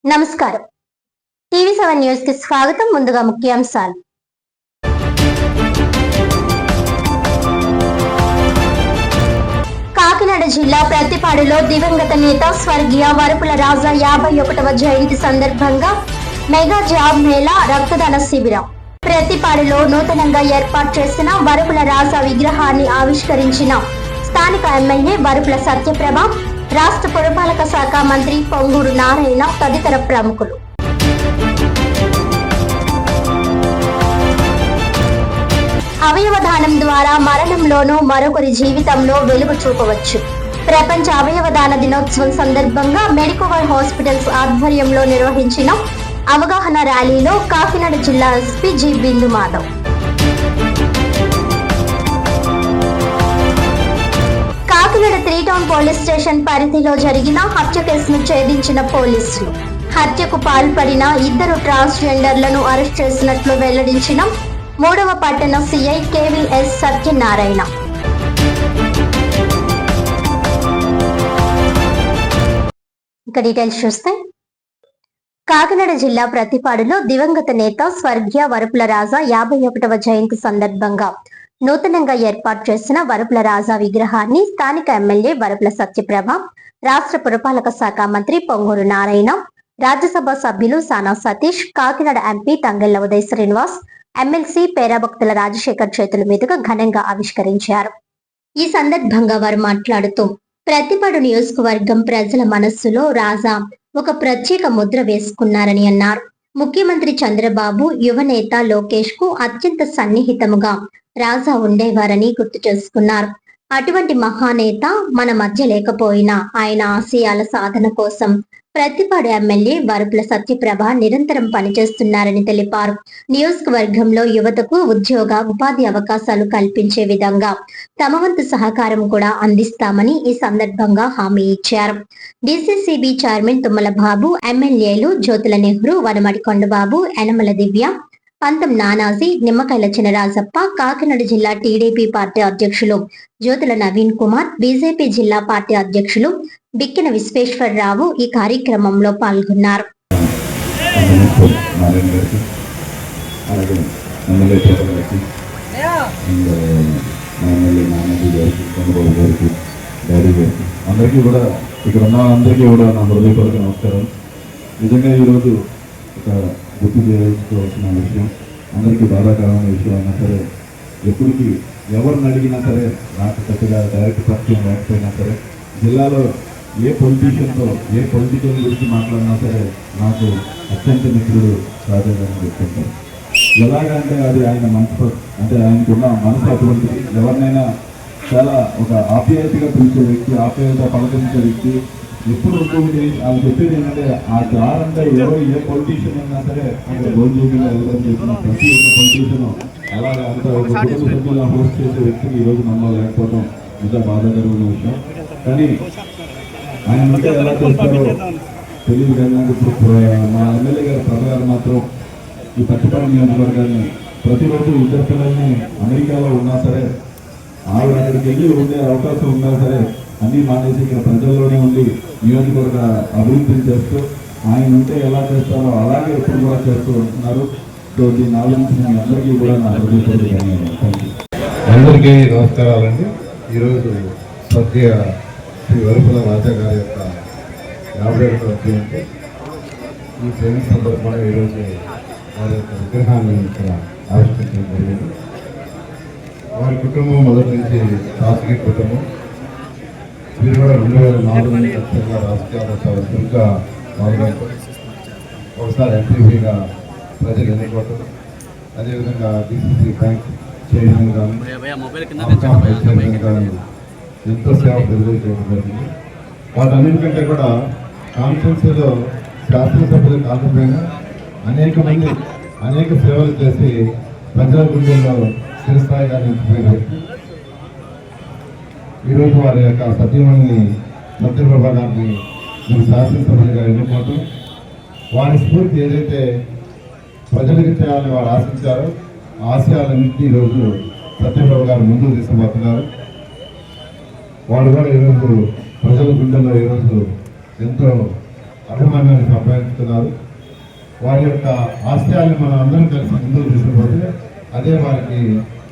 నమస్కారం. టీవీ7 న్యూస్ కి స్వాగతం. ముందుగా ముఖ్యాంశాలు. కాకినాడ జిల్లా ప్రతిపాడులో దివంగత నేత స్వర్గీయ వరపుల రాజా 51వ జయంతి సందర్భంగా మెగా జాబ్ మేళా రక్తదాన శిబిరం. ప్రతిపాడులో నూతనంగా ఏర్పాటు చేసిన వరపుల రాజా విగ్రహాన్ని ఆవిష్కరించిన స్థానిక ఎమ్మెల్యే వరపుల సత్యప్రభ, రాష్ట్ర పురపాలక శాఖ మంత్రి పొంగూరు నారాయణ తదితర ప్రముఖులు. అవయవదానం ద్వారా మరణంలోనూ మరొకరి జీవితంలో వెలుగు చూపవచ్చు. ప్రపంచ అవయవదాన దినోత్సవం సందర్భంగా మెడికోవర్ హాస్పిటల్స్ ఆధ్వర్యంలో నిర్వహించిన అవగాహన ర్యాలీలో కాకినాడ జిల్లా SP G Bindu Madhav, Kakinada 3 town police station పరిధిలో జరిగిన హత్య కేసును ఛేదించిన పోలీసులు హత్యకు పాల్పడిన 2 ట్రాన్స్జెండర్లను అరెస్ట్ చేసినట్లు వెల్లడించిన 3వ పట్టణ సిఐ కేవీఎస్ సత్యనారాయణ. ఇక డీటెయిల్స్ చూస్తే, కాకినాడ జిల్లా ప్రతిపాడులో దివంగత నేత స్వర్గీయ వరపుల రాజా 51వ జయంతి సందర్భంగా నూతనంగా ఏర్పాటు చేసిన వరపుల రాజా విగ్రహాన్ని స్థానిక ఎమ్మెల్యే వరపుల సత్యప్రభ, రాష్ట్ర పురపాలక శాఖ మంత్రి పొంగూరు నారాయణ, రాజ్యసభ సభ్యులు సానా సతీష్, కాకినాడ ఎంపీ తంగెళ్ల ఉదయ్ శ్రీనివాస్, ఎమ్మెల్సీ పేరాభక్తుల రాజశేఖర్ చేతుల మీదుగా ఘనంగా ఆవిష్కరించారు. ఈ సందర్భంగా వారు మాట్లాడుతూ, ప్రతిపాడు నియోజకవర్గం ప్రజల మనస్సులో రాజా ఒక ప్రత్యేక ముద్ర వేసుకున్నారని అన్నారు. ముఖ్యమంత్రి చంద్రబాబు, యువనేత లోకేష్ కు అత్యంత సన్నిహితముగా రాజా ఉండేవారని గుర్తు చేసుకున్నారు. అటువంటి మహానేత మన మధ్య లేకపోయినా ఆయన ఆశయాల సాధన కోసం ప్రతిపాడు ఎమ్మెల్యే వరపుల సత్యప్రభ నిరంతరం పనిచేస్తున్నారని తెలిపారు. నియోజకవర్గంలో యువతకు ఉద్యోగ, ఉపాధి అవకాశాలు కల్పించే విధంగా తమ వంతు సహకారం కూడా అందిస్తామని ఈ సందర్భంగా హామీ ఇచ్చారు. డిసిసిబి చైర్మన్ తుమ్మల బాబు, ఎమ్మెల్యేలు జ్యోతుల నెహ్రూ, వనమడి కొండబాబు, యనమల దివ్య, పంతం నానాజీ, నిమ్మకాయల చినరాజప్ప, కాకినాడ జిల్లా టీడీపీ పార్టీ అధ్యక్షులు జ్యోతుల నవీన్ కుమార్, బీజేపీ జిల్లా పార్టీ అధ్యక్షులు బిక్కిన విశ్వేశ్వరరావు ఈ కార్యక్రమంలో పాల్గొన్నారు. అందరికీ కూడా ఇక్కడ ఉన్న అందరికీ కూడా నా హృదయపూర్వక నమస్కారం. నిజంగా ఈరోజు ఒక గుర్తు చేసుకోవాల్సిన విషయం, అందరికీ బాధాకరమైన విషయం అయినా సరే, ఎప్పటికీ ఎవరిని అడిగినా సరే నాకు చక్కగా డైరెక్ట్ పరిచయం లేకపోయినా సరే, జిల్లాలో ఏ పొలిటీషియన్తో ఏ పొలిటికల్ గురించి మాట్లాడినా సరే నాకు అత్యంత మిత్రుడు రాజా గారిని చెప్తుంటారు. ఎలాగంటే అది ఆయన మనసు, అంటే ఆయనకున్న మనసు అటువంటిది. ఎవరినైనా చాలా ఒక ఆప్యాయతగా పిలిచే వ్యక్తి, ఆప్యాయత పలకరించే వ్యక్తి. ఎప్పుడు ఉంటుంది వాళ్ళు చెప్పేది ఏంటంటే, ఆ దారంటే ఎవరు ఏ పొలిటీషియన్ అయినా సరే రోజు వెళ్ళడం చెప్పిన ప్రతి ఒక్క పొలిటీషియన్ అలాగే అంత ఒక కుటుంబ సభ్యులను హోస్ట్ చేసే వ్యక్తికి ఈరోజు మనలో లేకపోవడం ఇంకా బాధాకరమైన విషయం. కానీ ఆయన ఉంటే ఎలా చేస్తారో తెలియదు. కానీ ఇప్పుడు మా ఎమ్మెల్యే గారు ప్రభ గారు మాత్రం ఈ పట్టిపాడు నియోజకవర్గాన్ని ప్రతిరోజు 2 పిల్లల్ని అమెరికాలో ఉన్నా సరే, ఆవిడ అక్కడికి వెళ్ళి ఉండే అవకాశం ఉన్నా సరే అన్నీ మానేసి ఇక్కడ ప్రజల్లోనే ఉండి నియోజకవర్గ అభివృద్ధిని చేస్తూ ఆయన ఉంటే ఎలా చేస్తారో అలాగే ఎప్పుడు కూడా చేస్తూ ఉంటున్నారు. సో దీన్ని ఆలోచించిన అందరికీ కూడా నా హృదయపూర్వక ధన్యవాదాలు. అందరికీ నమస్కారాలండి. ఈరోజు స్వర్గీయ శ్రీ వరపుల రాజా గారి యొక్క 51వ జయంతి. ఈ జయంతి సందర్భంగా ఈరోజు వారి యొక్క విగ్రహాన్ని ఇక్కడ ఆవిష్కరించడం జరిగింది. వారి కుటుంబం మొదటి నుంచి రాజకీయ కుటుంబం. వీరు కూడా 2004 నుంచి ఖచ్చితంగా రాజకీయాల్లో చాలా చురుగ్గా పాల్గొంటారు. ఒకసారి ఎంపీగా ప్రజలు ఎన్నుకోవటం, అదేవిధంగా డిసిసి బ్యాంక్ చైర్మన్ కానీ చైర్మన్ కానీ ఎంతో సేవ ప్రజలు చేయడం జరిగింది. వాటన్నిటికంటే కూడా కాన్ఫరెన్స్లో శాసనసభ్యులు కాకపోయినా అనేక మంది అనేక సేవలు చేసి ప్రజల గుండెల్లో చిరస్థాయిగా నిలిచిపోయిన వ్యక్తి. ఈరోజు వారి యొక్క సత్యమణిని సత్యప్రభ గారిని మీరు శాసనసభ్యులుగా ఎన్నుకోవటం, వారి స్ఫూర్తి ఏదైతే ప్రజలకు చేయాలని వారు ఆశించారో ఆశయాలన్నింటినీ ఈరోజు సత్యప్రభ గారు ముందుకు తీసుకుపోతున్నారు. వాళ్ళు కూడా ఈరోజు ప్రజల గుండెల్లో ఈరోజు ఎంతో అభిమానాన్ని సంపాదించుకున్నారు. వారి యొక్క ఆశయాన్ని మనం అందరం కలిసి ముందుకు తీసుకుపోతే అదే వారికి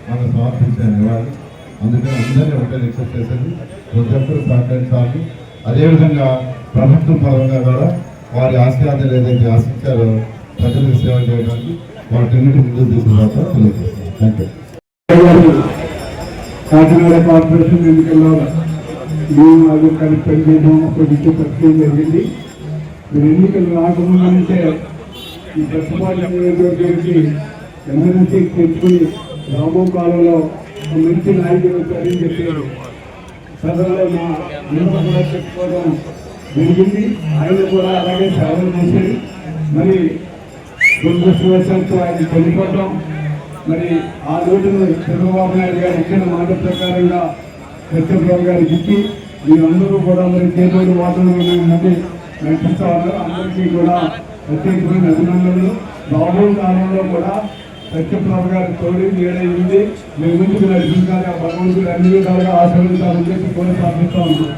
మనం సమర్పించిన నివాళి. అందుకని అందరినీ ఒకటే రిక్వెస్ట్ చేసేది ప్రతి ఒక్కరు సహకరించాలి. అదేవిధంగా ప్రభుత్వం పరంగా కూడా వారి ఆశయాలు ఏదైతే ఆశించారో ప్రజలకు సేవ చేయడానికి వాటిన్నిటి ముందుకు తీసుకురావడం తెలియజేస్తున్నాను. Thank you. కాకినాడ కార్పొరేషన్ ఎన్నికల్లో మేము అది కలిసి పనిచేయడం ఒక విషయం పరిచయం జరిగింది. మీరు ఎన్నికలు రాకముందు నుంచే ఈ ప్రతిపాదన నియోజకవర్గానికి ఎమ్మెల్సీ తెచ్చుకుని రాబో కాలంలో ఒక మంచి నాయకులు వచ్చారని చెప్పారు. సదనంలో మా అందరూ కూడా చెప్పుకోవడం జరిగింది. ఆయన కూడా అలాగే సేవలు చేశారు. మరి దురదృష్టవశాత్తు ఆయన చనిపోవడం, మరి ఆ రోజున చంద్రబాబు నాయుడు గారు ఇచ్చిన మాట ప్రకారంగా సత్యప్రభు గారికి ఇచ్చి మీరందరూ కూడా మరి చేదోడు వాతావరణం నడిపిస్తా ఉన్నారు. అందరికీ కూడా ప్రత్యేకమైన అభినందనలు. రాబోయే కాలంలో కూడా సత్యప్రభు గారి తోడు ఏడైంది మీ ముందుకు నడిపించాలి. ఆ భగవంతుడు అన్ని విధాలుగా ఆశీర్వదించాలని చెప్పి కూడా ప్రార్థిస్తా ఉన్నాం.